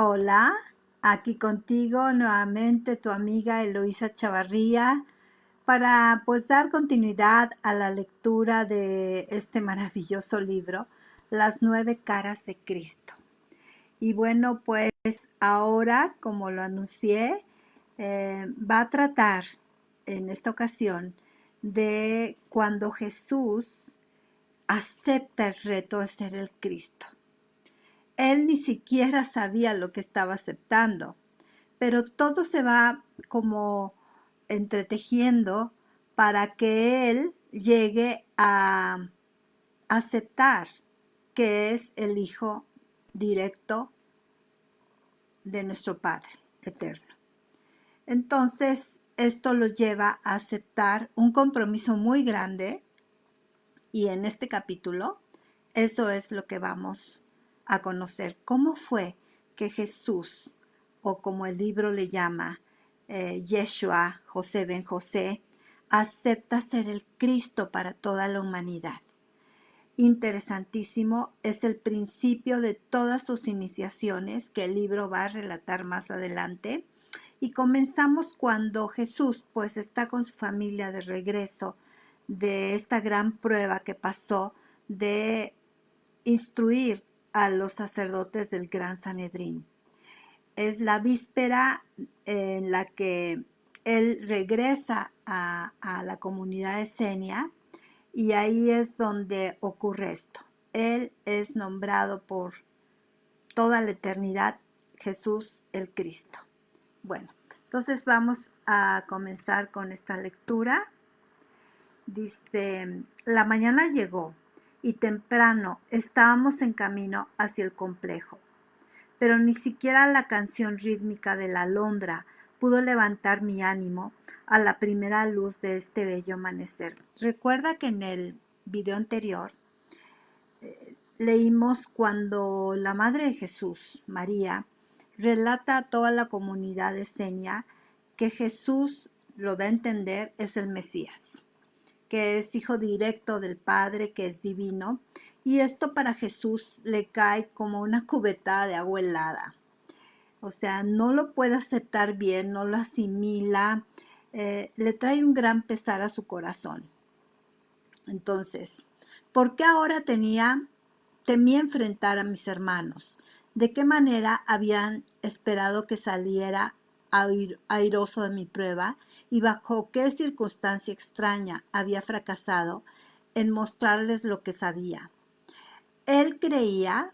Hola, aquí contigo nuevamente tu amiga Eloísa Chavarría para dar continuidad a la lectura de este maravilloso libro, Las 9 caras de Cristo. Y bueno, pues ahora, como lo anuncié, va a tratar en esta ocasión de cuando Jesús acepta el reto de ser el Cristo. Él ni siquiera sabía lo que estaba aceptando, pero todo se va como entretejiendo para que él llegue a aceptar que es el Hijo directo de nuestro Padre eterno. Entonces, esto lo lleva a aceptar un compromiso muy grande y en este capítulo eso es lo que vamos a conocer. ¿Cómo fue que Jesús, o como el libro le llama, Yeshua, José ben José, acepta ser el Cristo para toda la humanidad? Interesantísimo, es el principio de todas sus iniciaciones que el libro va a relatar más adelante. Y comenzamos cuando Jesús pues está con su familia de regreso de esta gran prueba que pasó de instruir a los sacerdotes del Gran Sanedrín. Es la víspera en la que él regresa a la comunidad de Senia y ahí es donde ocurre esto. Él es nombrado por toda la eternidad Jesús el Cristo. Bueno, entonces vamos a comenzar con esta lectura. Dice, la mañana llegó y temprano estábamos en camino hacia el complejo, pero ni siquiera la canción rítmica de la alondra pudo levantar mi ánimo a la primera luz de este bello amanecer. Recuerda que en el video anterior leímos cuando la Madre de Jesús, María, relata a toda la comunidad de Senia que Jesús, lo da a entender, es el Mesías, que es hijo directo del Padre, que es divino, y esto para Jesús le cae como una cubetada de agua helada. O sea, no lo puede aceptar bien, no lo asimila, le trae un gran pesar a su corazón. Entonces, ¿por qué ahora temía enfrentar a mis hermanos? ¿De qué manera habían esperado que saliera airoso de mi prueba y bajo qué circunstancia extraña había fracasado en mostrarles lo que sabía? Él creía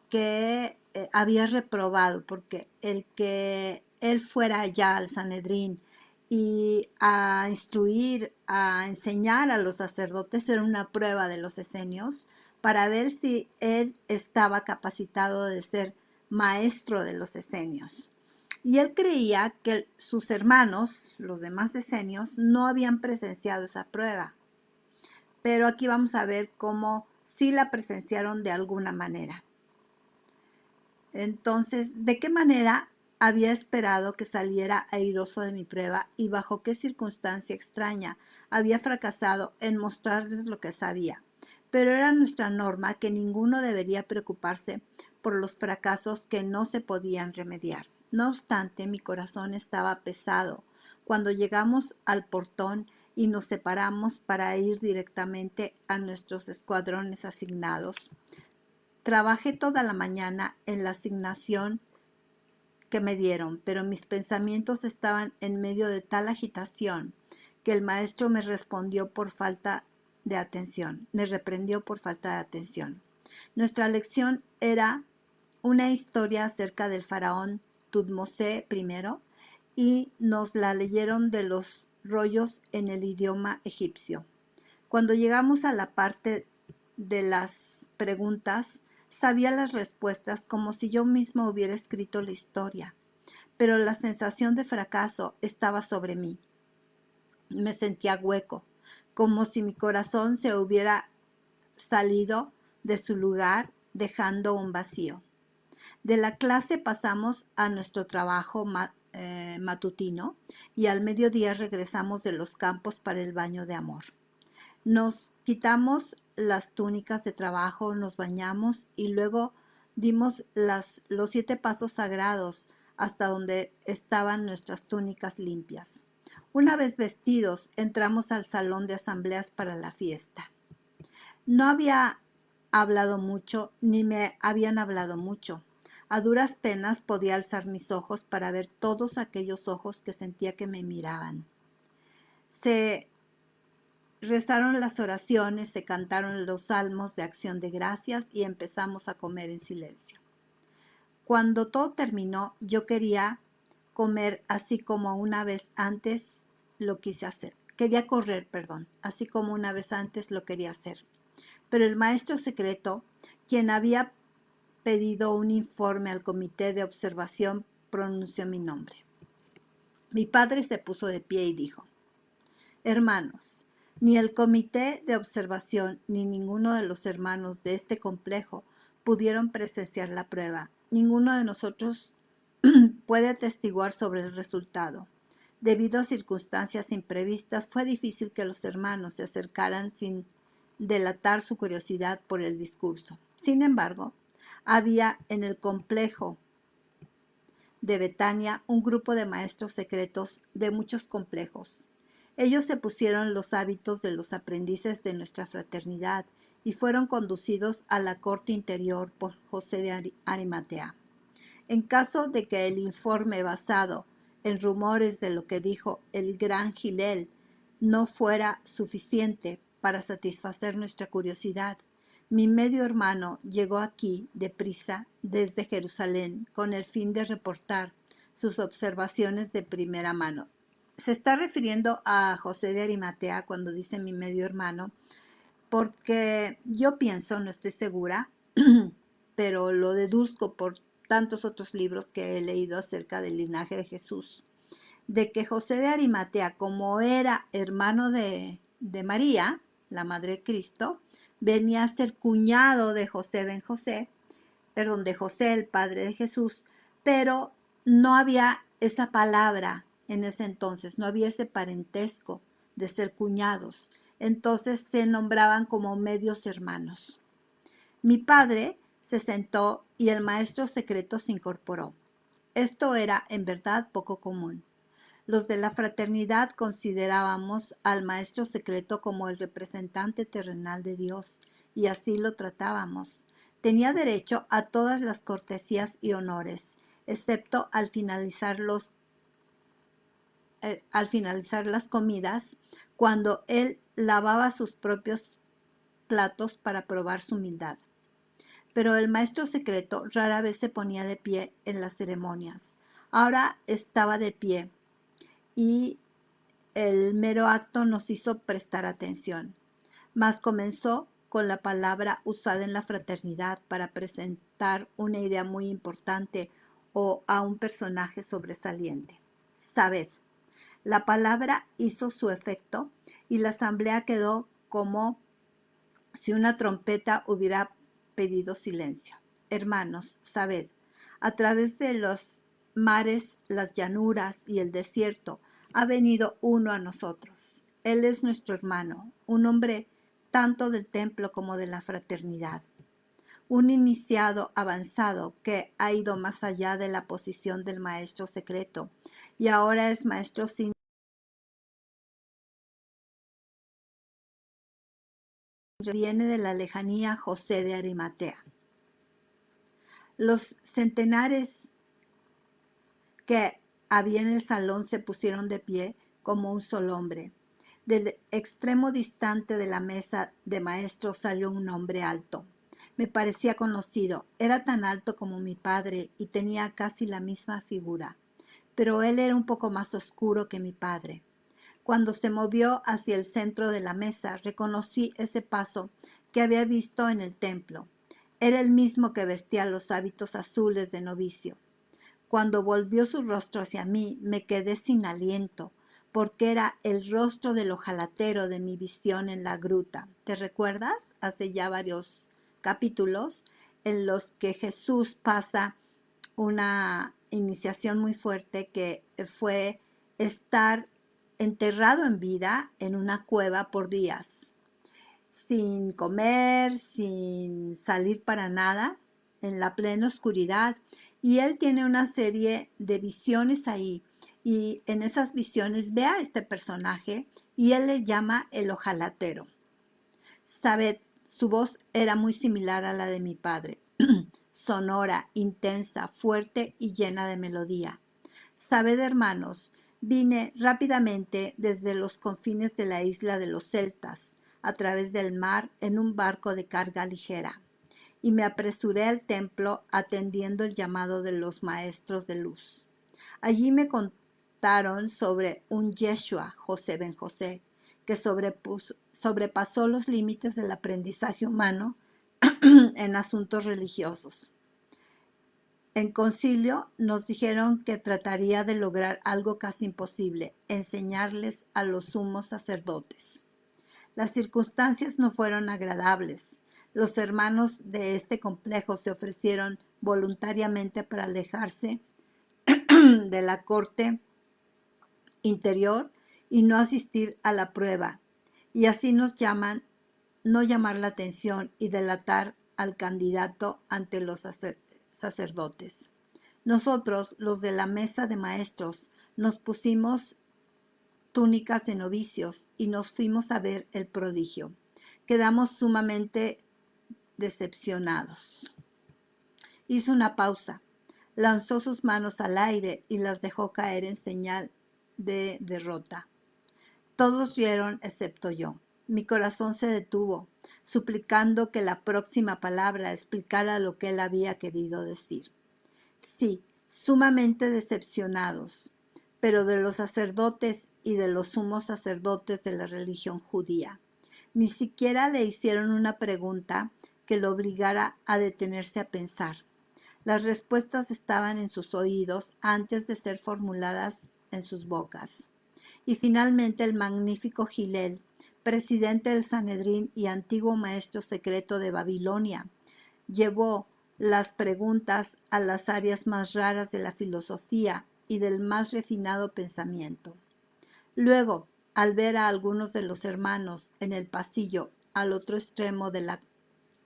que había reprobado, porque el que él fuera ya al Sanedrín y a instruir, a enseñar a los sacerdotes era una prueba de los esenios para ver si él estaba capacitado de ser maestro de los esenios. Y él creía que sus hermanos, los demás esenios, no habían presenciado esa prueba. Pero aquí vamos a ver cómo sí la presenciaron de alguna manera. Entonces, ¿de qué manera había esperado que saliera airoso de mi prueba y bajo qué circunstancia extraña había fracasado en mostrarles lo que sabía? Pero era nuestra norma que ninguno debería preocuparse por los fracasos que no se podían remediar. No obstante, mi corazón estaba pesado cuando llegamos al portón y nos separamos para ir directamente a nuestros escuadrones asignados. Trabajé toda la mañana en la asignación que me dieron, pero mis pensamientos estaban en medio de tal agitación que el maestro me reprendió por falta de atención. Nuestra lección era una historia acerca del faraón Tutmosé I y nos la leyeron de los rollos en el idioma egipcio. Cuando llegamos a la parte de las preguntas, sabía las respuestas como si yo mismo hubiera escrito la historia, pero la sensación de fracaso estaba sobre mí. Me sentía hueco, como si mi corazón se hubiera salido de su lugar dejando un vacío. De la clase pasamos a nuestro trabajo matutino y al mediodía regresamos de los campos para el baño de amor. Nos quitamos las túnicas de trabajo, nos bañamos y luego Dimos los 7 pasos sagrados hasta donde estaban nuestras túnicas limpias. Una vez vestidos, entramos al salón de asambleas para la fiesta. No había hablado mucho, ni me habían hablado mucho. A duras penas podía alzar mis ojos para ver todos aquellos ojos que sentía que me miraban. Se rezaron las oraciones, se cantaron los salmos de acción de gracias y empezamos a comer en silencio. Cuando todo terminó, yo quería comer así como una vez antes lo quise hacer. Quería correr, perdón, así como una vez antes lo quería hacer. Pero el maestro secreto, quien había pedido un informe al comité de observación, pronunció mi nombre. Mi padre se puso de pie y dijo: Hermanos, ni el comité de observación ni ninguno de los hermanos de este complejo pudieron presenciar la prueba. Ninguno de nosotros puede atestiguar sobre el resultado. Debido a circunstancias imprevistas, fue difícil que los hermanos se acercaran sin delatar su curiosidad por el discurso. Sin embargo, había en el complejo de Betania un grupo de maestros secretos de muchos complejos. Ellos se pusieron los hábitos de los aprendices de nuestra fraternidad y fueron conducidos a la corte interior por José de Arimatea. En caso de que el informe basado en rumores de lo que dijo el gran Gilel no fuera suficiente para satisfacer nuestra curiosidad, mi medio hermano llegó aquí deprisa desde Jerusalén con el fin de reportar sus observaciones de primera mano. Se está refiriendo a José de Arimatea cuando dice mi medio hermano, porque yo pienso, no estoy segura, pero lo deduzco por tantos otros libros que he leído acerca del linaje de Jesús, de que José de Arimatea, como era hermano de María, la madre de Cristo, venía a ser cuñado de José ben José, perdón, de José, el padre de Jesús, pero no había esa palabra en ese entonces, no había ese parentesco de ser cuñados. Entonces se nombraban como medios hermanos. Mi padre se sentó y el maestro secreto se incorporó. Esto era en verdad poco común. Los de la fraternidad considerábamos al maestro secreto como el representante terrenal de Dios, y así lo tratábamos. Tenía derecho a todas las cortesías y honores, excepto al finalizar las comidas, cuando él lavaba sus propios platos para probar su humildad. Pero el maestro secreto rara vez se ponía de pie en las ceremonias. Ahora estaba de pie y el mero acto nos hizo prestar atención. Mas comenzó con la palabra usada en la fraternidad para presentar una idea muy importante o a un personaje sobresaliente. Sabed. La palabra hizo su efecto y la asamblea quedó como si una trompeta hubiera pedido silencio. Hermanos, sabed, a través de los mares, las llanuras y el desierto, ha venido uno a nosotros. Él es nuestro hermano, un hombre tanto del templo como de la fraternidad. Un iniciado avanzado que ha ido más allá de la posición del maestro secreto y ahora es maestro sin viene de la lejanía José de Arimatea. Los centenares que había en el salón se pusieron de pie como un solo hombre. Del extremo distante de la mesa de maestros salió un hombre alto. Me parecía conocido. Era tan alto como mi padre y tenía casi la misma figura. Pero él era un poco más oscuro que mi padre. Cuando se movió hacia el centro de la mesa, reconocí ese paso que había visto en el templo. Era el mismo que vestía los hábitos azules de novicio. Cuando volvió su rostro hacia mí, me quedé sin aliento, porque era el rostro del ojalatero de mi visión en la gruta. ¿Te recuerdas? Hace ya varios capítulos en los que Jesús pasa una iniciación muy fuerte que fue estar enterrado en vida en una cueva por días, sin comer, sin salir para nada, en la plena oscuridad, y él tiene una serie de visiones ahí, y en esas visiones ve a este personaje y él le llama el ojalatero. Sabed, su voz era muy similar a la de mi padre, sonora, intensa, fuerte y llena de melodía. Sabed, hermanos, vine rápidamente desde los confines de la isla de los celtas, a través del mar en un barco de carga ligera, y me apresuré al templo atendiendo el llamado de los maestros de luz. Allí me contaron sobre un Yeshua, José ben José, que sobrepasó los límites del aprendizaje humano en asuntos religiosos. En concilio nos dijeron que trataría de lograr algo casi imposible, enseñarles a los sumos sacerdotes. Las circunstancias no fueron agradables. Los hermanos de este complejo se ofrecieron voluntariamente para alejarse de la corte interior y no asistir a la prueba, y así no llamar la atención y delatar al candidato ante los sacerdotes. Nosotros, los de la mesa de maestros, nos pusimos túnicas de novicios y nos fuimos a ver el prodigio. Quedamos sumamente decepcionados. Hizo una pausa, lanzó sus manos al aire y las dejó caer en señal de derrota. Todos rieron excepto yo. Mi corazón se detuvo, suplicando que la próxima palabra explicara lo que él había querido decir. Sí, sumamente decepcionados, pero de los sacerdotes y de los sumos sacerdotes de la religión judía. Ni siquiera le hicieron una pregunta que lo obligara a detenerse a pensar. Las respuestas estaban en sus oídos antes de ser formuladas en sus bocas. Y finalmente el magnífico Gilel, presidente del Sanedrín y antiguo maestro secreto de Babilonia, llevó las preguntas a las áreas más raras de la filosofía y del más refinado pensamiento. Luego, al ver a algunos de los hermanos en el pasillo al otro extremo de la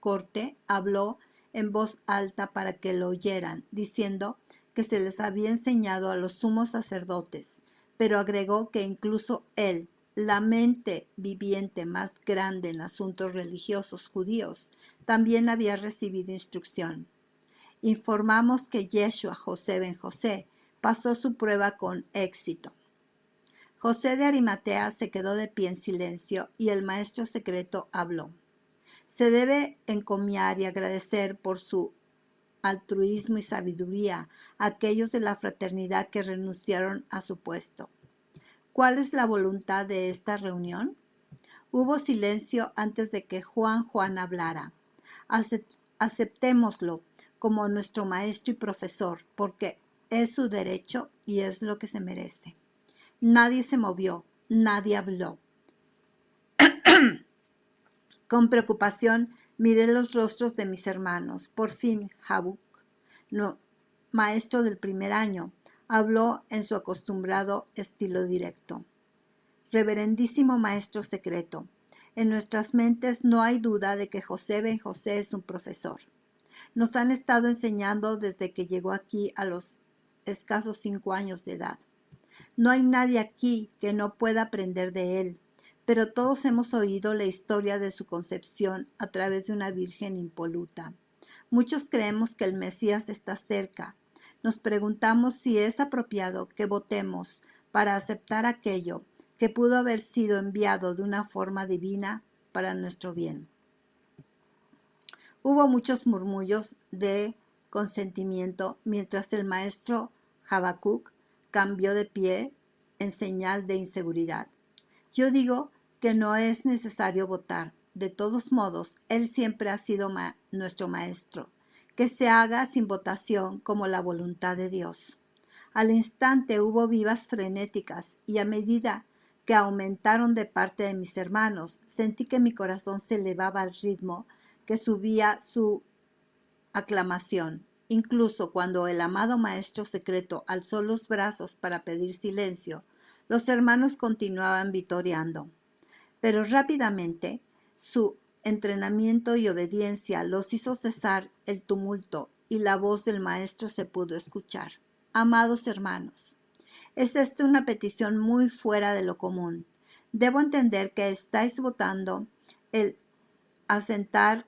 corte, habló en voz alta para que lo oyeran, diciendo que se les había enseñado a los sumos sacerdotes, pero agregó que incluso él, la mente viviente más grande en asuntos religiosos judíos, también había recibido instrucción. Informamos que Yeshua José ben José pasó su prueba con éxito. José de Arimatea se quedó de pie en silencio y el maestro secreto habló. Se debe encomiar y agradecer por su altruismo y sabiduría a aquellos de la fraternidad que renunciaron a su puesto. ¿Cuál es la voluntad de esta reunión? Hubo silencio antes de que Juan hablara. Aceptémoslo como nuestro maestro y profesor, porque es su derecho y es lo que se merece. Nadie se movió, nadie habló. Con preocupación miré los rostros de mis hermanos. Por fin, Jabuk, maestro del primer año, habló en su acostumbrado estilo directo. Reverendísimo maestro secreto, en nuestras mentes no hay duda de que José ben José es un profesor. Nos han estado enseñando desde que llegó aquí a los escasos 5 años de edad. No hay nadie aquí que no pueda aprender de él, pero todos hemos oído la historia de su concepción a través de una virgen impoluta. Muchos creemos que el Mesías está cerca. Nos preguntamos si es apropiado que votemos para aceptar aquello que pudo haber sido enviado de una forma divina para nuestro bien. Hubo muchos murmullos de consentimiento mientras el maestro Habacuc cambió de pie en señal de inseguridad. Yo digo que no es necesario votar. De todos modos, él siempre ha sido nuestro maestro. Que se haga sin votación como la voluntad de Dios. Al instante hubo vivas frenéticas y a medida que aumentaron de parte de mis hermanos, sentí que mi corazón se elevaba al ritmo que subía su aclamación. Incluso cuando el amado maestro secreto alzó los brazos para pedir silencio, los hermanos continuaban vitoreando. Pero rápidamente su entrenamiento y obediencia los hizo cesar el tumulto y la voz del maestro se pudo escuchar. Amados hermanos, es esta una petición muy fuera de lo común. Debo entender que estáis votando el asentar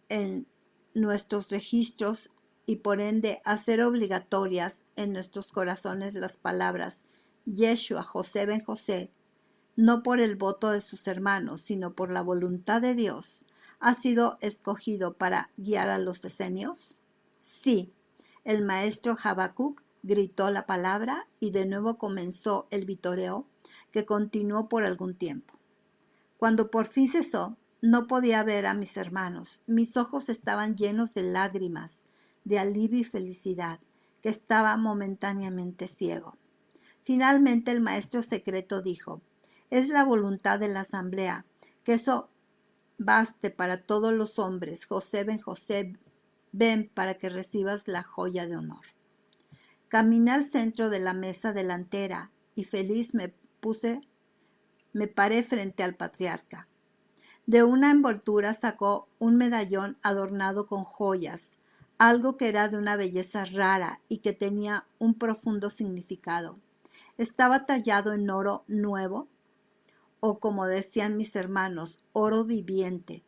en nuestros registros y por ende hacer obligatorias en nuestros corazones las palabras Yeshua, José ben José, no por el voto de sus hermanos, sino por la voluntad de Dios, ha sido escogido para guiar a los decenios? Sí, el maestro Habacuc gritó la palabra y de nuevo comenzó el vitoreo que continuó por algún tiempo. Cuando por fin cesó, no podía ver a mis hermanos. Mis ojos estaban llenos de lágrimas, de alivio y felicidad, que estaba momentáneamente ciego. Finalmente el maestro secreto dijo, es la voluntad de la asamblea, que eso baste para todos los hombres. José ben José, ven para que recibas la joya de honor. Caminé al centro de la mesa delantera y feliz me paré frente al patriarca. De una envoltura sacó un medallón adornado con joyas, algo que era de una belleza rara y que tenía un profundo significado. Estaba tallado en oro nuevo, o como decían mis hermanos, oro viviente.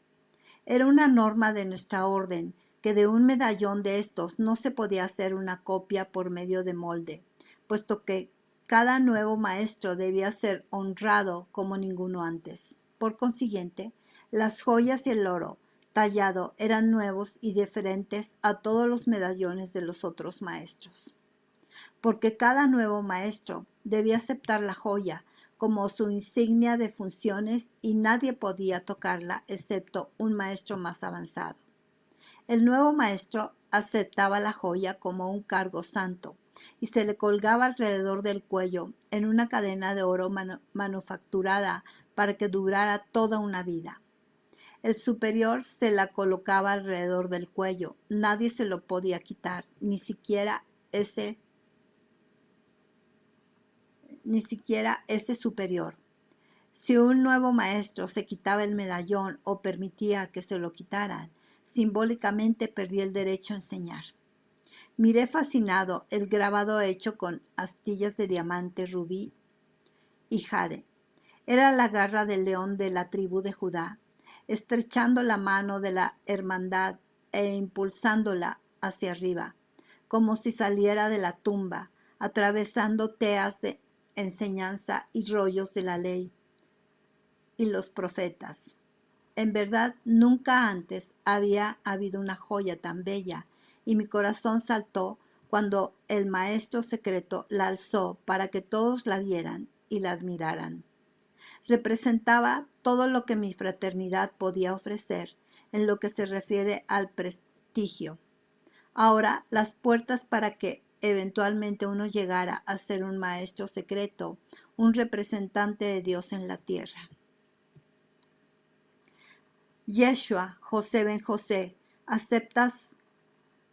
Era una norma de nuestra orden que de un medallón de estos no se podía hacer una copia por medio de molde, puesto que cada nuevo maestro debía ser honrado como ninguno antes. Por consiguiente, las joyas y el oro tallado eran nuevos y diferentes a todos los medallones de los otros maestros, porque cada nuevo maestro debía aceptar la joya como su insignia de funciones y nadie podía tocarla excepto un maestro más avanzado. El nuevo maestro aceptaba la joya como un cargo santo y se le colgaba alrededor del cuello en una cadena de oro manufacturada para que durara toda una vida. El superior se la colocaba alrededor del cuello, nadie se lo podía quitar, ni siquiera ese superior. Si un nuevo maestro se quitaba el medallón o permitía que se lo quitaran, simbólicamente perdía el derecho a enseñar. Miré fascinado el grabado hecho con astillas de diamante, rubí y jade. Era la garra del león de la tribu de Judá, estrechando la mano de la hermandad e impulsándola hacia arriba, como si saliera de la tumba, atravesando teas de enseñanza y rollos de la ley y los profetas. En verdad, nunca antes había habido una joya tan bella, y mi corazón saltó cuando el maestro secreto la alzó para que todos la vieran y la admiraran. Representaba todo lo que mi fraternidad podía ofrecer en lo que se refiere al prestigio. Ahora, las puertas para que eventualmente uno llegara a ser un maestro secreto, un representante de Dios en la tierra. Yeshua, José ben José, ¿aceptas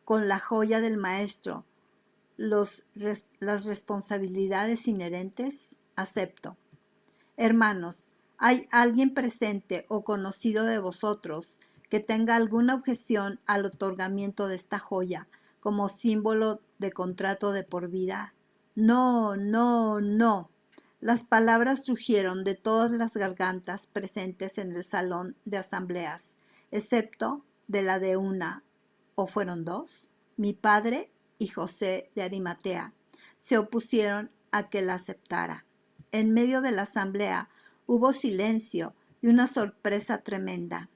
con la joya del maestro las responsabilidades inherentes? Acepto. Hermanos, ¿hay alguien presente o conocido de vosotros que tenga alguna objeción al otorgamiento de esta joya como símbolo de contrato de por vida? No, no, no. Las palabras rugieron de todas las gargantas presentes en el salón de asambleas, excepto de la de una, ¿o fueron dos? Mi padre y José de Arimatea se opusieron a que la aceptara. En medio de la asamblea hubo silencio y una sorpresa tremenda.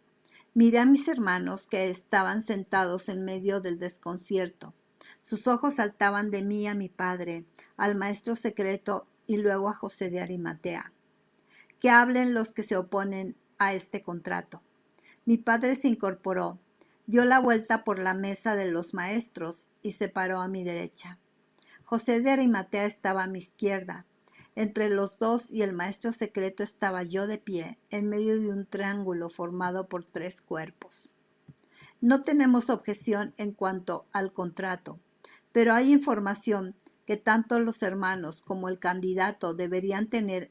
Miré a mis hermanos que estaban sentados en medio del desconcierto. Sus ojos saltaban de mí a mi padre, al maestro secreto y luego a José de Arimatea. Que hablen los que se oponen a este contrato. Mi padre se incorporó, dio la vuelta por la mesa de los maestros y se paró a mi derecha. José de Arimatea estaba a mi izquierda. Entre los dos y el maestro secreto estaba yo de pie, en medio de un triángulo formado por 3 cuerpos. No tenemos objeción en cuanto al contrato, pero hay información que tanto los hermanos como el candidato deberían tener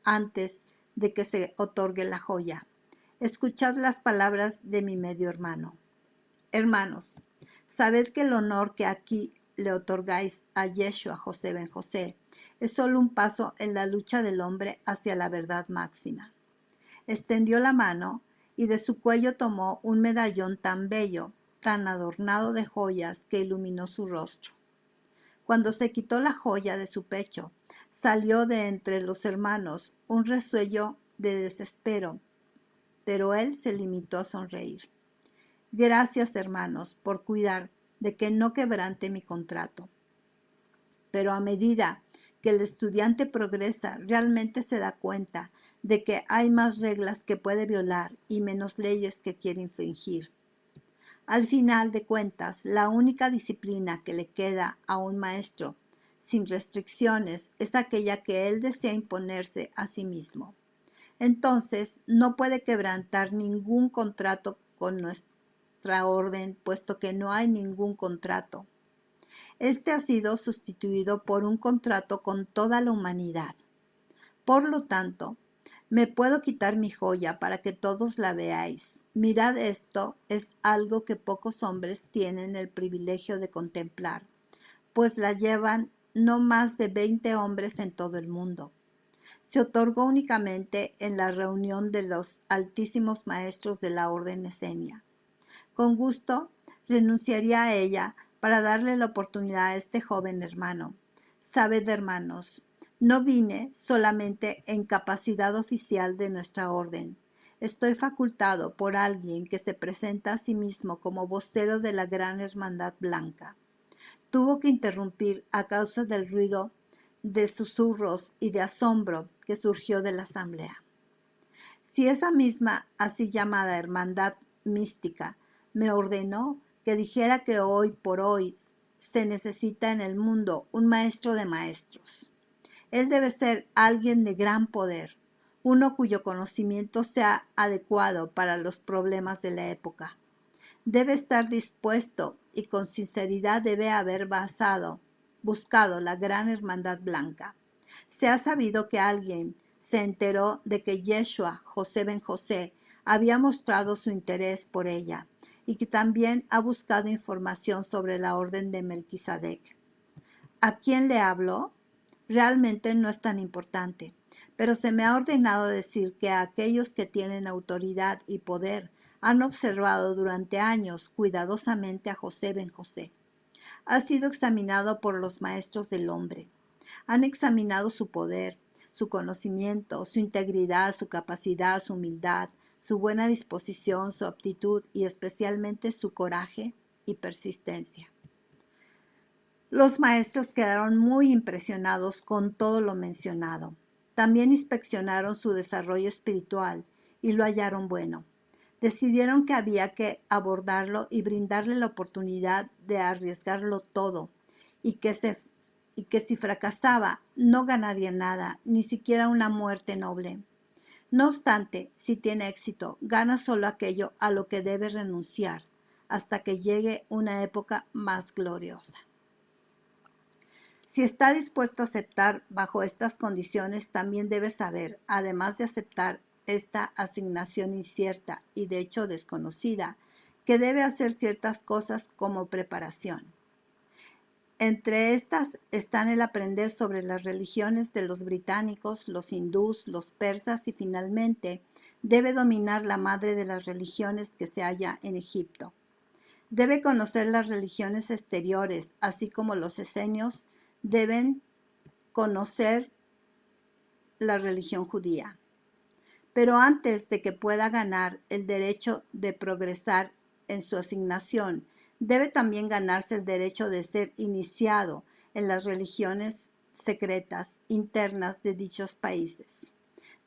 antes de que se otorgue la joya. Escuchad las palabras de mi medio hermano. Hermanos, sabed que el honor que aquí le otorgáis a Yeshua José ben José es solo un paso en la lucha del hombre hacia la verdad máxima. Extendió la mano y de su cuello tomó un medallón tan bello, tan adornado de joyas que iluminó su rostro. Cuando se quitó la joya de su pecho, salió de entre los hermanos un resuello de desespero, pero él se limitó a sonreír. Gracias, hermanos, por cuidar de que no quebrante mi contrato. Pero a medida que el estudiante progresa, realmente se da cuenta de que hay más reglas que puede violar y menos leyes que quiere infringir. Al final de cuentas, la única disciplina que le queda a un maestro sin restricciones es aquella que él desea imponerse a sí mismo. Entonces, no puede quebrantar ningún contrato con nuestra orden, puesto que no hay ningún contrato. Este ha sido sustituido por un contrato con toda la humanidad. Por lo tanto, me puedo quitar mi joya para que todos la veáis. Mirad, esto es algo que pocos hombres tienen el privilegio de contemplar, pues la llevan no más de 20 hombres en todo el mundo. Se otorgó únicamente en la reunión de los altísimos maestros de la orden esenia. Con gusto renunciaría a ella para darle la oportunidad a este joven hermano. Sabed, hermanos, no vine solamente en capacidad oficial de nuestra orden. Estoy facultado por alguien que se presenta a sí mismo como vocero de la Gran Hermandad Blanca. Tuvo que interrumpir a causa del ruido de susurros y de asombro que surgió de la asamblea. Si esa misma así llamada hermandad mística me ordenó que dijera que hoy por hoy se necesita en el mundo un maestro de maestros. Él debe ser alguien de gran poder, uno cuyo conocimiento sea adecuado para los problemas de la época. Debe estar dispuesto y con sinceridad debe haber buscado la gran hermandad blanca. Se ha sabido que alguien se enteró de que Yeshua José ben José había mostrado su interés por ella y que también ha buscado información sobre la orden de Melquisedec. ¿A quién le habló? Realmente no es tan importante, pero se me ha ordenado decir que aquellos que tienen autoridad y poder han observado durante años cuidadosamente a José ben José. Ha sido examinado por los maestros del hombre. Han examinado su poder, su conocimiento, su integridad, su capacidad, su humildad, su buena disposición, su aptitud y especialmente su coraje y persistencia. Los maestros quedaron muy impresionados con todo lo mencionado. También inspeccionaron su desarrollo espiritual y lo hallaron bueno. Decidieron que había que abordarlo y brindarle la oportunidad de arriesgarlo todo y que si fracasaba no ganaría nada, ni siquiera una muerte noble. No obstante, si tiene éxito, gana solo aquello a lo que debe renunciar hasta que llegue una época más gloriosa. Si está dispuesto a aceptar bajo estas condiciones, también debe saber, además de aceptar esta asignación incierta y de hecho desconocida, que debe hacer ciertas cosas como preparación. Entre estas están el aprender sobre las religiones de los británicos, los hindús, los persas y finalmente debe dominar la madre de las religiones que se halla en Egipto. Debe conocer las religiones exteriores, así como los esenios deben conocer la religión judía. Pero antes de que pueda ganar el derecho de progresar en su asignación, debe también ganarse el derecho de ser iniciado en las religiones secretas internas de dichos países.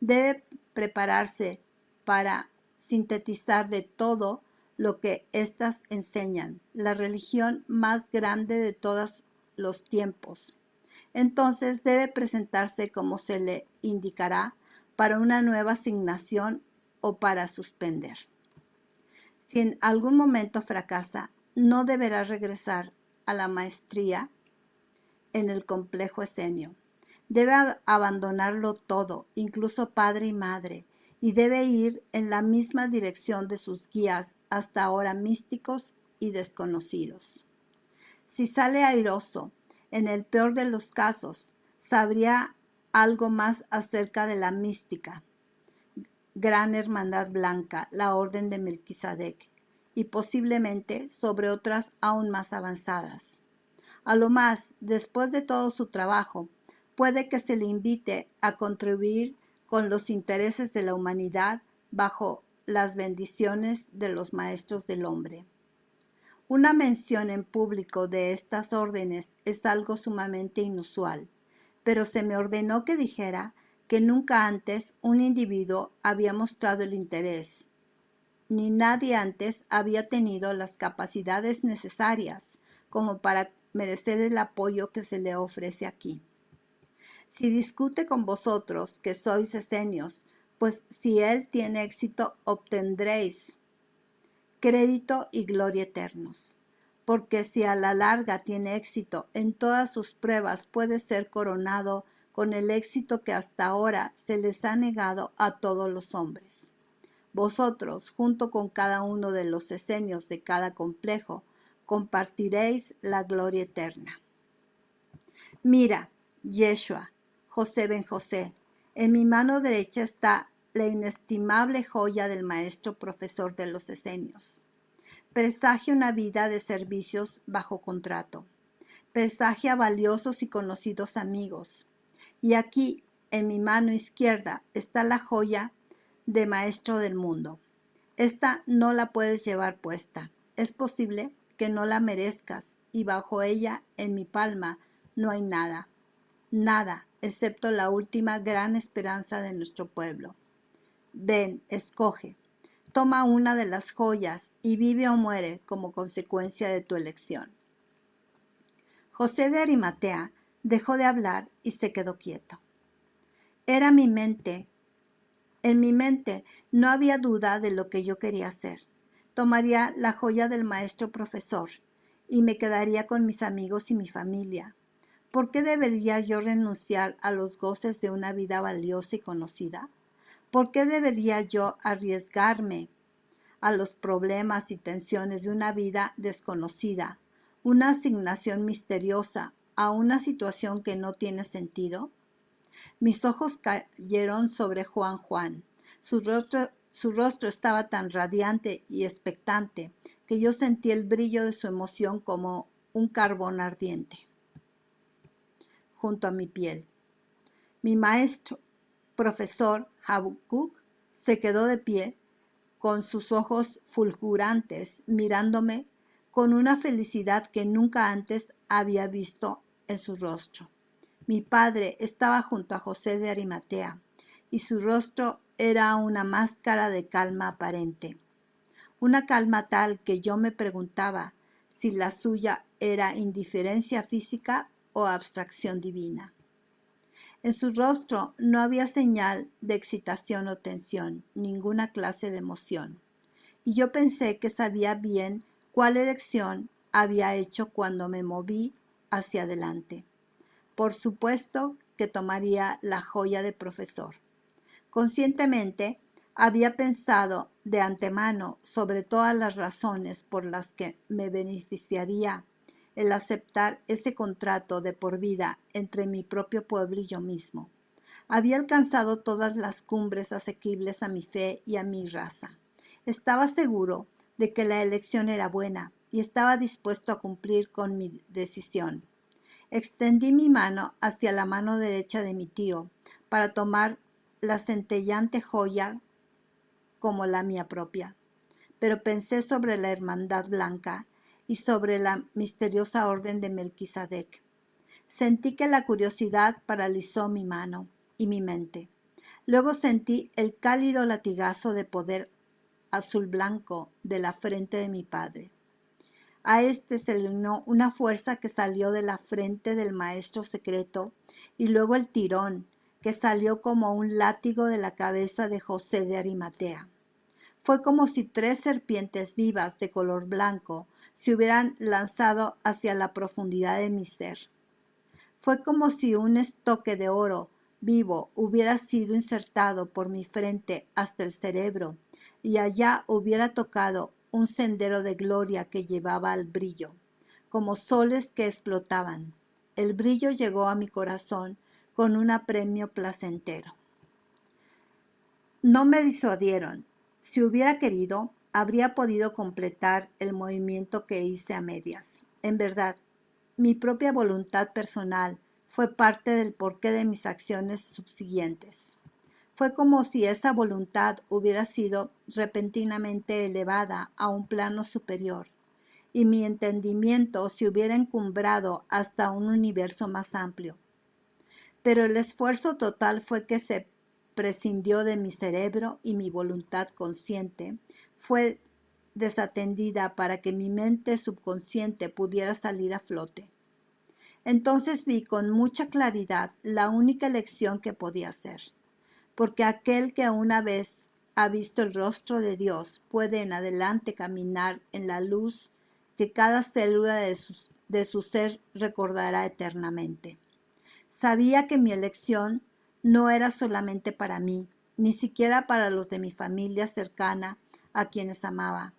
Debe prepararse para sintetizar de todo lo que éstas enseñan, la religión más grande de todos los tiempos. Entonces debe presentarse como se le indicará para una nueva asignación o para suspender. Si en algún momento fracasa, no deberá regresar a la maestría en el complejo esenio. Debe abandonarlo todo, incluso padre y madre, y debe ir en la misma dirección de sus guías hasta ahora místicos y desconocidos. Si sale airoso, en el peor de los casos, sabría algo más acerca de la mística, Gran Hermandad Blanca, la Orden de Melquisedec, y posiblemente sobre otras aún más avanzadas. A lo más, después de todo su trabajo, puede que se le invite a contribuir con los intereses de la humanidad bajo las bendiciones de los maestros del hombre. Una mención en público de estas órdenes es algo sumamente inusual, pero se me ordenó que dijera que nunca antes un individuo había mostrado el interés, ni nadie antes había tenido las capacidades necesarias como para merecer el apoyo que se le ofrece aquí. Si discute con vosotros, que sois esenios, pues si él tiene éxito obtendréis crédito y gloria eternos. Porque si a la larga tiene éxito en todas sus pruebas, puede ser coronado con el éxito que hasta ahora se les ha negado a todos los hombres. Vosotros, junto con cada uno de los esenios de cada complejo, compartiréis la gloria eterna. Mira, Yeshua, José ben José, en mi mano derecha está la inestimable joya del maestro profesor de los esenios. Presagia una vida de servicios bajo contrato. Presagia valiosos y conocidos amigos. Y aquí, en mi mano izquierda, está la joya de maestro del mundo. Esta no la puedes llevar puesta. Es posible que no la merezcas, y bajo ella, en mi palma, no hay nada. Nada, excepto la última gran esperanza de nuestro pueblo. Ven, escoge. Toma una de las joyas y vive o muere como consecuencia de tu elección. José de Arimatea dejó de hablar y se quedó quieto. Era mi mente. En mi mente no había duda de lo que yo quería hacer. Tomaría la joya del maestro profesor y me quedaría con mis amigos y mi familia. ¿Por qué debería yo renunciar a los goces de una vida valiosa y conocida? ¿Por qué debería yo arriesgarme a los problemas y tensiones de una vida desconocida, una asignación misteriosa, a una situación que no tiene sentido? Mis ojos cayeron sobre Juan. Su rostro estaba tan radiante y expectante que yo sentí el brillo de su emoción como un carbón ardiente junto a mi piel. Mi maestro, profesor Habacuc, se quedó de pie con sus ojos fulgurantes, mirándome con una felicidad que nunca antes había visto en su rostro. Mi padre estaba junto a José de Arimatea, y su rostro era una máscara de calma aparente. Una calma tal que yo me preguntaba si la suya era indiferencia física o abstracción divina. En su rostro no había señal de excitación o tensión, ninguna clase de emoción. Y yo pensé que sabía bien cuál elección había hecho cuando me moví hacia adelante. Por supuesto que tomaría la joya de profesor. Conscientemente había pensado de antemano sobre todas las razones por las que me beneficiaría el aceptar ese contrato de por vida entre mi propio pueblo y yo mismo. Había alcanzado todas las cumbres asequibles a mi fe y a mi raza. Estaba seguro de que la elección era buena y estaba dispuesto a cumplir con mi decisión. Extendí mi mano hacia la mano derecha de mi tío para tomar la centellante joya como la mía propia, pero pensé sobre la Hermandad Blanca y sobre la misteriosa orden de Melquisedec. Sentí que la curiosidad paralizó mi mano y mi mente. Luego sentí el cálido latigazo de poder azul blanco de la frente de mi padre. A este se le unió una fuerza que salió de la frente del maestro secreto y luego el tirón que salió como un látigo de la cabeza de José de Arimatea. Fue como si 3 serpientes vivas de color blanco se hubieran lanzado hacia la profundidad de mi ser. Fue como si un estoque de oro vivo hubiera sido insertado por mi frente hasta el cerebro, y allá hubiera tocado un sendero de gloria que llevaba al brillo, como soles que explotaban. El brillo llegó a mi corazón con un apremio placentero. No me disuadieron. Si hubiera querido, habría podido completar el movimiento que hice a medias. En verdad, mi propia voluntad personal fue parte del porqué de mis acciones subsiguientes. Fue como si esa voluntad hubiera sido repentinamente elevada a un plano superior, y mi entendimiento se hubiera encumbrado hasta un universo más amplio. Pero el esfuerzo total fue que se prescindió de mi cerebro y mi voluntad consciente fue desatendida para que mi mente subconsciente pudiera salir a flote. Entonces vi con mucha claridad la única elección que podía hacer, porque aquel que una vez ha visto el rostro de Dios puede en adelante caminar en la luz que cada célula de su ser recordará eternamente. Sabía que mi elección no era solamente para mí, ni siquiera para los de mi familia cercana a quienes amaba,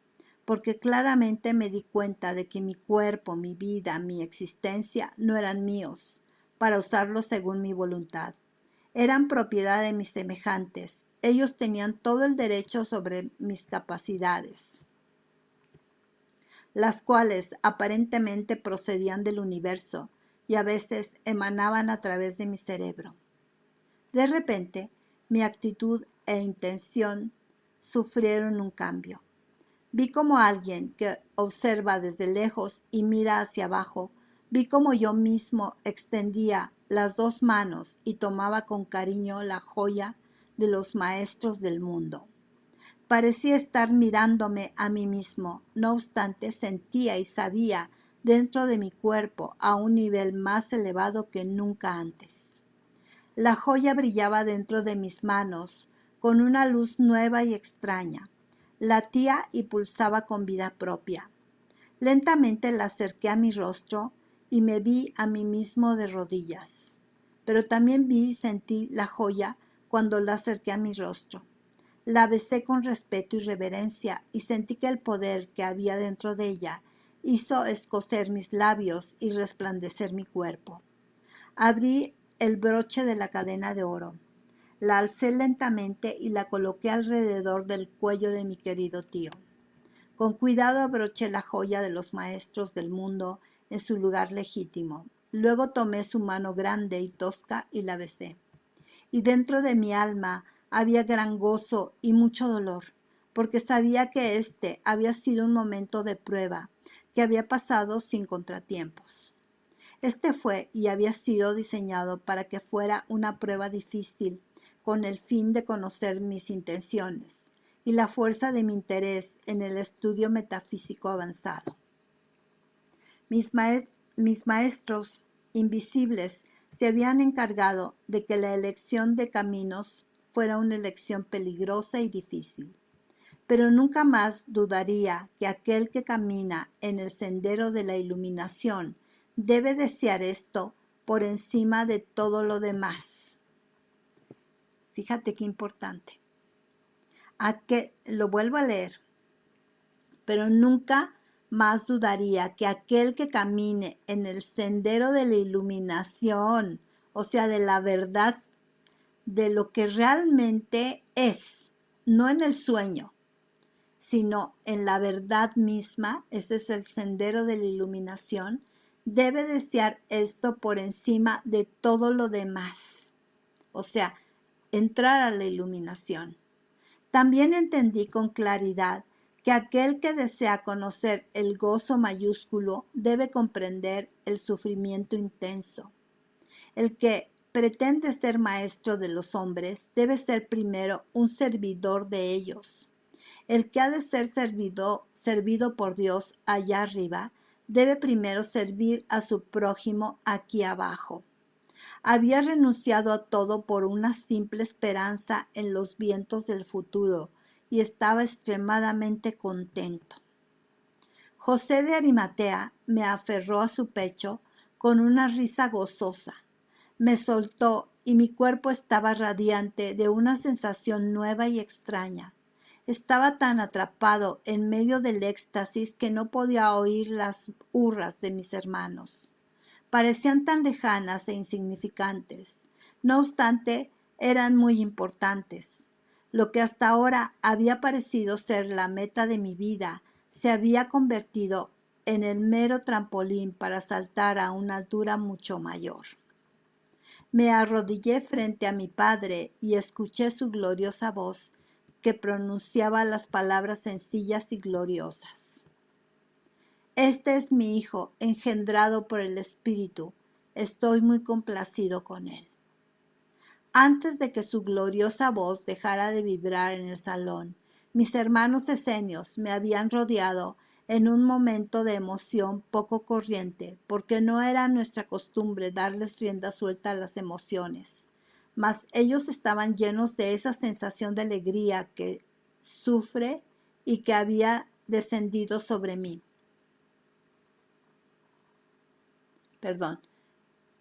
porque claramente me di cuenta de que mi cuerpo, mi vida, mi existencia no eran míos, para usarlos según mi voluntad. Eran propiedad de mis semejantes. Ellos tenían todo el derecho sobre mis capacidades, las cuales aparentemente procedían del universo y a veces emanaban a través de mi cerebro. De repente, mi actitud e intención sufrieron un cambio. Vi como alguien que observa desde lejos y mira hacia abajo, vi como yo mismo extendía las dos manos y tomaba con cariño la joya de los maestros del mundo. Parecía estar mirándome a mí mismo, no obstante sentía y sabía dentro de mi cuerpo a un nivel más elevado que nunca antes. La joya brillaba dentro de mis manos con una luz nueva y extraña. Latía y pulsaba con vida propia. Lentamente la acerqué a mi rostro y me vi a mí mismo de rodillas. Pero también vi y sentí la joya cuando la acerqué a mi rostro. La besé con respeto y reverencia y sentí que el poder que había dentro de ella hizo escocer mis labios y resplandecer mi cuerpo. Abrí el broche de la cadena de oro. La alcé lentamente y la coloqué alrededor del cuello de mi querido tío. Con cuidado abroché la joya de los maestros del mundo en su lugar legítimo. Luego tomé su mano grande y tosca y la besé. Y dentro de mi alma había gran gozo y mucho dolor, porque sabía que este había sido un momento de prueba, que había pasado sin contratiempos. Este fue y había sido diseñado para que fuera una prueba difícil, con el fin de conocer mis intenciones y la fuerza de mi interés en el estudio metafísico avanzado. Mis maestros invisibles se habían encargado de que la elección de caminos fuera una elección peligrosa y difícil. Pero nunca más dudaría que aquel que camina en el sendero de la iluminación debe desear esto por encima de todo lo demás. Fíjate qué importante. Lo vuelvo a leer. Pero nunca más dudaría que aquel que camine en el sendero de la iluminación, o sea, de la verdad, de lo que realmente es, no en el sueño, sino en la verdad misma, ese es el sendero de la iluminación, debe desear esto por encima de todo lo demás, o sea, entrar a la iluminación. También entendí con claridad que aquel que desea conocer el gozo mayúsculo debe comprender el sufrimiento intenso. El que pretende ser maestro de los hombres debe ser primero un servidor de ellos. El que ha de ser servido por Dios allá arriba debe primero servir a su prójimo aquí abajo. Había renunciado a todo por una simple esperanza en los vientos del futuro y estaba extremadamente contento. José de Arimatea me aferró a su pecho con una risa gozosa. Me soltó y mi cuerpo estaba radiante de una sensación nueva y extraña. Estaba tan atrapado en medio del éxtasis que no podía oír las hurras de mis hermanos. Parecían tan lejanas e insignificantes. No obstante, eran muy importantes. Lo que hasta ahora había parecido ser la meta de mi vida se había convertido en el mero trampolín para saltar a una altura mucho mayor. Me arrodillé frente a mi padre y escuché su gloriosa voz que pronunciaba las palabras sencillas y gloriosas. Este es mi Hijo, engendrado por el Espíritu. Estoy muy complacido con él. Antes de que su gloriosa voz dejara de vibrar en el salón, mis hermanos esenios me habían rodeado en un momento de emoción poco corriente, porque no era nuestra costumbre darles rienda suelta a las emociones, mas ellos estaban llenos de esa sensación de alegría que sufre y que había descendido sobre mí. Perdón,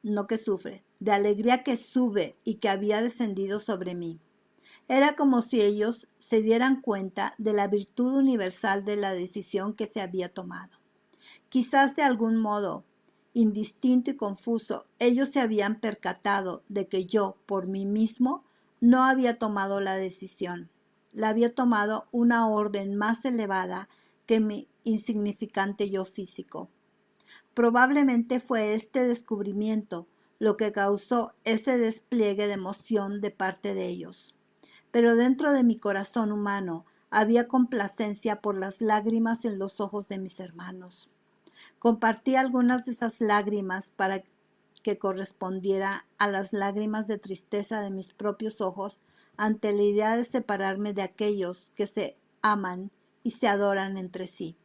no que sufre, de alegría que sube y que había descendido sobre mí. Era como si ellos se dieran cuenta de la virtud universal de la decisión que se había tomado. Quizás de algún modo, indistinto y confuso, ellos se habían percatado de que yo, por mí mismo, no había tomado la decisión. La había tomado una orden más elevada que mi insignificante yo físico. Probablemente fue este descubrimiento lo que causó ese despliegue de emoción de parte de ellos. Pero dentro de mi corazón humano había complacencia por las lágrimas en los ojos de mis hermanos. Compartí algunas de esas lágrimas para que correspondiera a las lágrimas de tristeza de mis propios ojos ante la idea de separarme de aquellos que se aman y se adoran entre sí.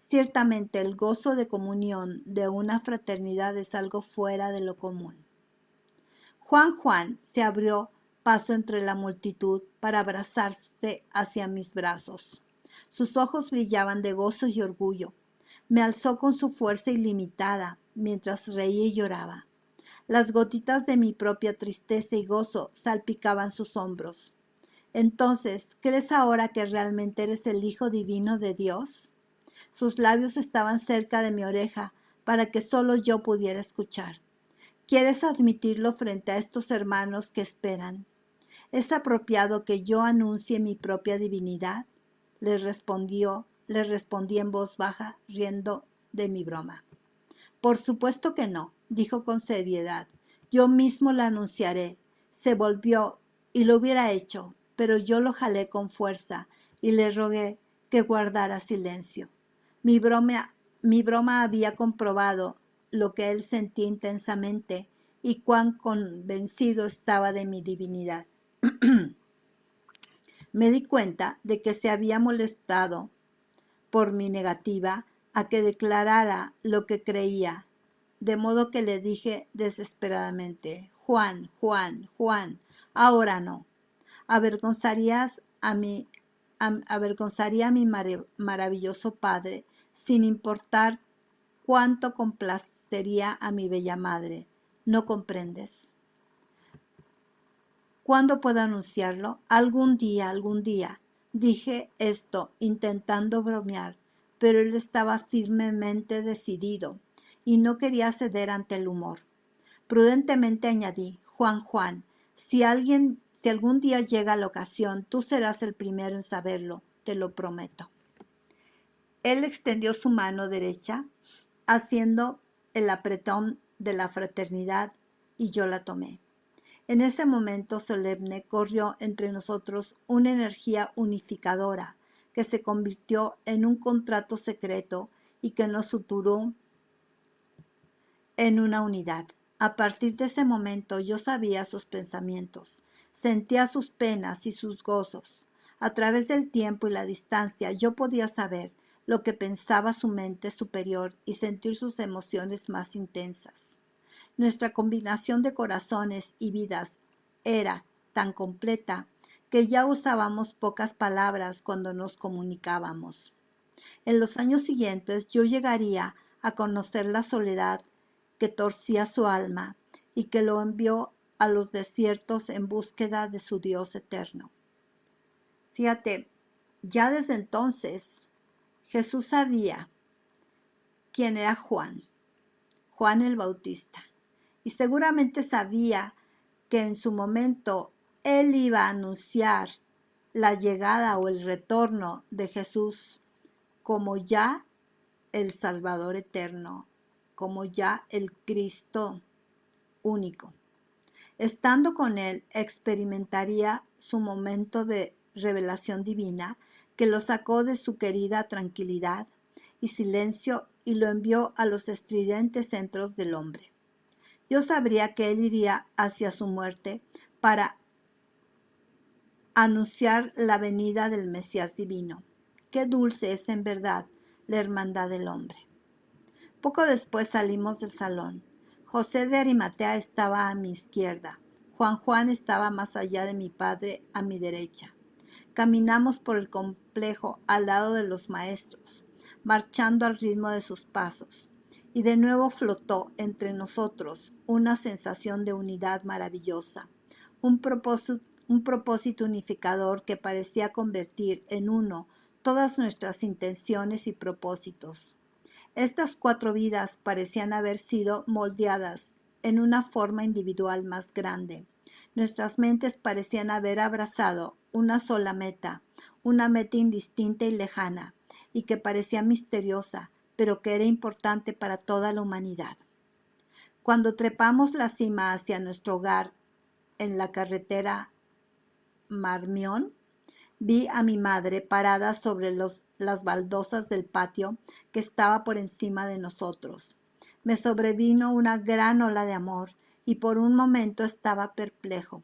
Ciertamente el gozo de comunión de una fraternidad es algo fuera de lo común. Juan se abrió paso entre la multitud para abrazarse hacia mis brazos. Sus ojos brillaban de gozo y orgullo. Me alzó con su fuerza ilimitada mientras reía y lloraba. Las gotitas de mi propia tristeza y gozo salpicaban sus hombros. Entonces, ¿crees ahora que realmente eres el Hijo Divino de Dios? Sus labios estaban cerca de mi oreja para que solo yo pudiera escuchar. ¿Quieres admitirlo frente a estos hermanos que esperan? ¿Es apropiado que yo anuncie mi propia divinidad? Le respondí en voz baja, riendo de mi broma. Por supuesto que no, dijo con seriedad. Yo mismo la anunciaré. Se volvió y lo hubiera hecho, pero yo lo jalé con fuerza y le rogué que guardara silencio. Mi broma había comprobado lo que él sentía intensamente y cuán convencido estaba de mi divinidad. Me di cuenta de que se había molestado por mi negativa a que declarara lo que creía, de modo que le dije desesperadamente: Juan, ahora no. Avergonzarías a mi, avergonzaría a mi maravilloso padre, sin importar cuánto complacería a mi bella madre. ¿No comprendes? ¿Cuándo puedo anunciarlo? Algún día. Dije esto intentando bromear, pero él estaba firmemente decidido y no quería ceder ante el humor. Prudentemente añadí: Juan, si algún día llega la ocasión, tú serás el primero en saberlo, te lo prometo. Él extendió su mano derecha, haciendo el apretón de la fraternidad, y yo la tomé. En ese momento solemne corrió entre nosotros una energía unificadora que se convirtió en un contrato secreto y que nos suturó en una unidad. A partir de ese momento yo sabía sus pensamientos, sentía sus penas y sus gozos. A través del tiempo y la distancia yo podía saber lo que pensaba su mente superior y sentir sus emociones más intensas. Nuestra combinación de corazones y vidas era tan completa que ya usábamos pocas palabras cuando nos comunicábamos. En los años siguientes yo llegaría a conocer la soledad que torcía su alma y que lo envió a los desiertos en búsqueda de su Dios eterno. Fíjate, ya desde entonces Jesús sabía quién era Juan, Juan el Bautista, y seguramente sabía que en su momento él iba a anunciar la llegada o el retorno de Jesús como ya el Salvador eterno, como ya el Cristo único. Estando con él, experimentaría su momento de revelación divina que lo sacó de su querida tranquilidad y silencio y lo envió a los estridentes centros del hombre. Yo sabría que él iría hacia su muerte para anunciar la venida del Mesías divino. Qué dulce es en verdad la hermandad del hombre. Poco después salimos del salón. José de Arimatea estaba a mi izquierda. Juan estaba más allá de mi padre, a mi derecha. Caminamos por el complejo al lado de los maestros, marchando al ritmo de sus pasos. Y de nuevo flotó entre nosotros una sensación de unidad maravillosa, un propósito unificador que parecía convertir en uno todas nuestras intenciones y propósitos. Estas 4 vidas parecían haber sido moldeadas en una forma individual más grande. Nuestras mentes parecían haber abrazado una sola meta, una meta indistinta y lejana, y que parecía misteriosa, pero que era importante para toda la humanidad. Cuando trepamos la cima hacia nuestro hogar en la carretera Marmión, vi a mi madre parada sobre las baldosas del patio que estaba por encima de nosotros. Me sobrevino una gran ola de amor y por un momento estaba perplejo.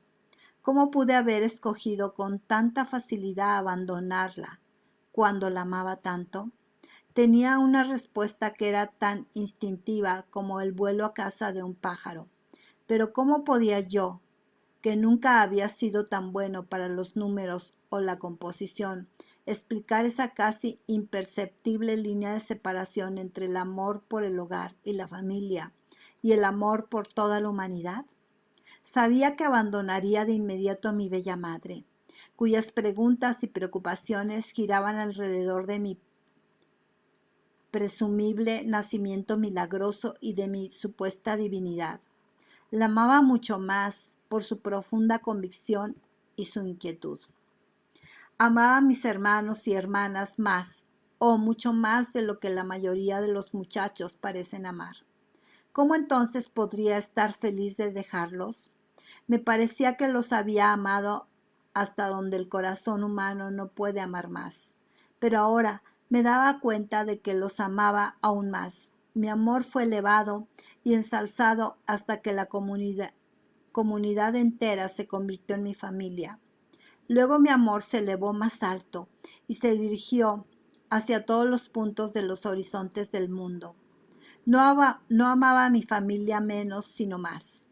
¿Cómo pude haber escogido con tanta facilidad abandonarla cuando la amaba tanto? Tenía una respuesta que era tan instintiva como el vuelo a casa de un pájaro. Pero ¿cómo podía yo, que nunca había sido tan bueno para los números o la composición, explicar esa casi imperceptible línea de separación entre el amor por el hogar y la familia y el amor por toda la humanidad? Sabía que abandonaría de inmediato a mi bella madre, cuyas preguntas y preocupaciones giraban alrededor de mi presumible nacimiento milagroso y de mi supuesta divinidad. La amaba mucho más por su profunda convicción y su inquietud. Amaba a mis hermanos y hermanas más, o mucho más de lo que la mayoría de los muchachos parecen amar. ¿Cómo entonces podría estar feliz de dejarlos? Me parecía que los había amado hasta donde el corazón humano no puede amar más. Pero ahora me daba cuenta de que los amaba aún más. Mi amor fue elevado y ensalzado hasta que la comunidad entera se convirtió en mi familia. Luego mi amor se elevó más alto y se dirigió hacia todos los puntos de los horizontes del mundo. No amaba a mi familia menos, sino más.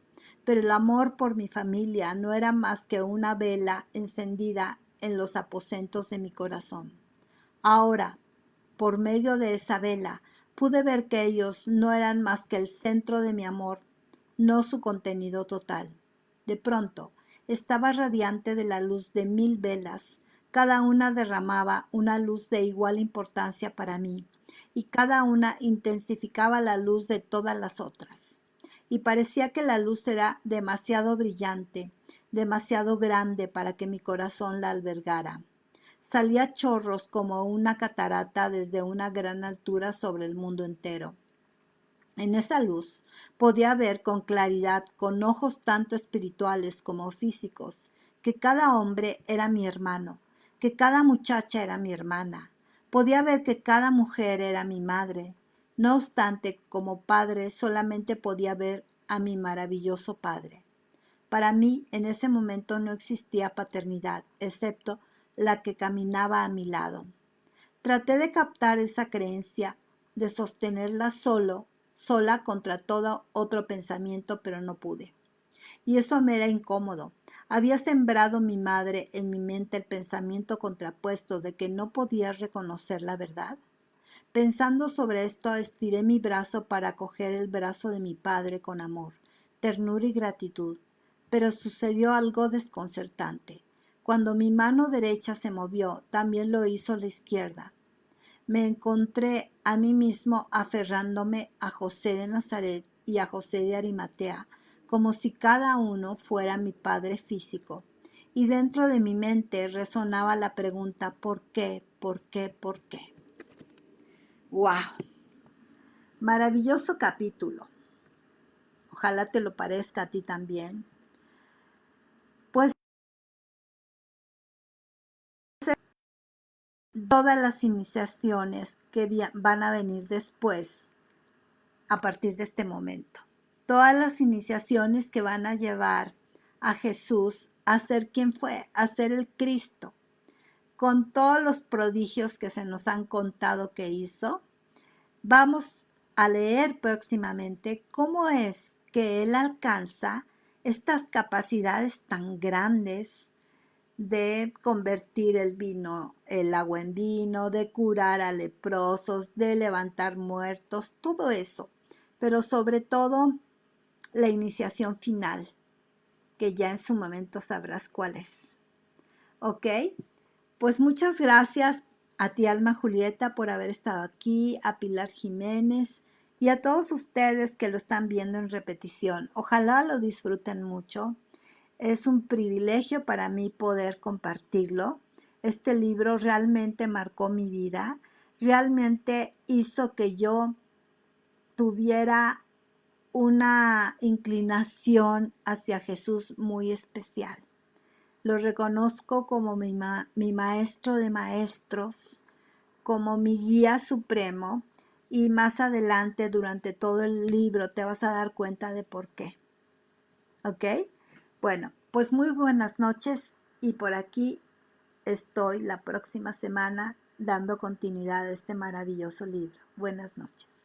Pero el amor por mi familia no era más que una vela encendida en los aposentos de mi corazón. Ahora, por medio de esa vela, pude ver que ellos no eran más que el centro de mi amor, no su contenido total. De pronto, estaba radiante de la luz de 1000 velas. Cada una derramaba una luz de igual importancia para mí, y cada una intensificaba la luz de todas las otras. Y parecía que la luz era demasiado brillante, demasiado grande para que mi corazón la albergara. Salía chorros como una catarata desde una gran altura sobre el mundo entero. En esa luz podía ver con claridad, con ojos tanto espirituales como físicos, que cada hombre era mi hermano, que cada muchacha era mi hermana. Podía ver que cada mujer era mi madre. No obstante, como padre solamente podía ver a mi maravilloso Padre. Para mí, en ese momento no existía paternidad, excepto la que caminaba a mi lado. Traté de captar esa creencia, de sostenerla sola contra todo otro pensamiento, pero no pude. Y eso me era incómodo. Había sembrado mi madre en mi mente el pensamiento contrapuesto de que no podía reconocer la verdad. Pensando sobre esto, estiré mi brazo para coger el brazo de mi padre con amor, ternura y gratitud, pero sucedió algo desconcertante. Cuando mi mano derecha se movió, también lo hizo la izquierda. Me encontré a mí mismo aferrándome a José de Nazaret y a José de Arimatea, como si cada uno fuera mi padre físico. Y dentro de mi mente resonaba la pregunta ¿por qué? ¿Por qué? ¿Por qué? ¡Wow! Maravilloso capítulo. Ojalá te lo parezca a ti también. Pues todas las iniciaciones que van a venir después, a partir de este momento. Todas las iniciaciones que van a llevar a Jesús a ser quien fue, a ser el Cristo. Con todos los prodigios que se nos han contado que hizo, vamos a leer próximamente cómo es que Él alcanza estas capacidades tan grandes de convertir el agua en vino, de curar a leprosos, de levantar muertos, todo eso. Pero sobre todo la iniciación final, que ya en su momento sabrás cuál es. ¿Ok? Pues muchas gracias a ti, Alma Julieta, por haber estado aquí, a Pilar Jiménez y a todos ustedes que lo están viendo en repetición. Ojalá lo disfruten mucho. Es un privilegio para mí poder compartirlo. Este libro realmente marcó mi vida, realmente hizo que yo tuviera una inclinación hacia Jesús muy especial. Lo reconozco como mi maestro de maestros, como mi guía supremo, y más adelante durante todo el libro te vas a dar cuenta de por qué. ¿Ok? Bueno, pues muy buenas noches y por aquí estoy la próxima semana dando continuidad a este maravilloso libro. Buenas noches.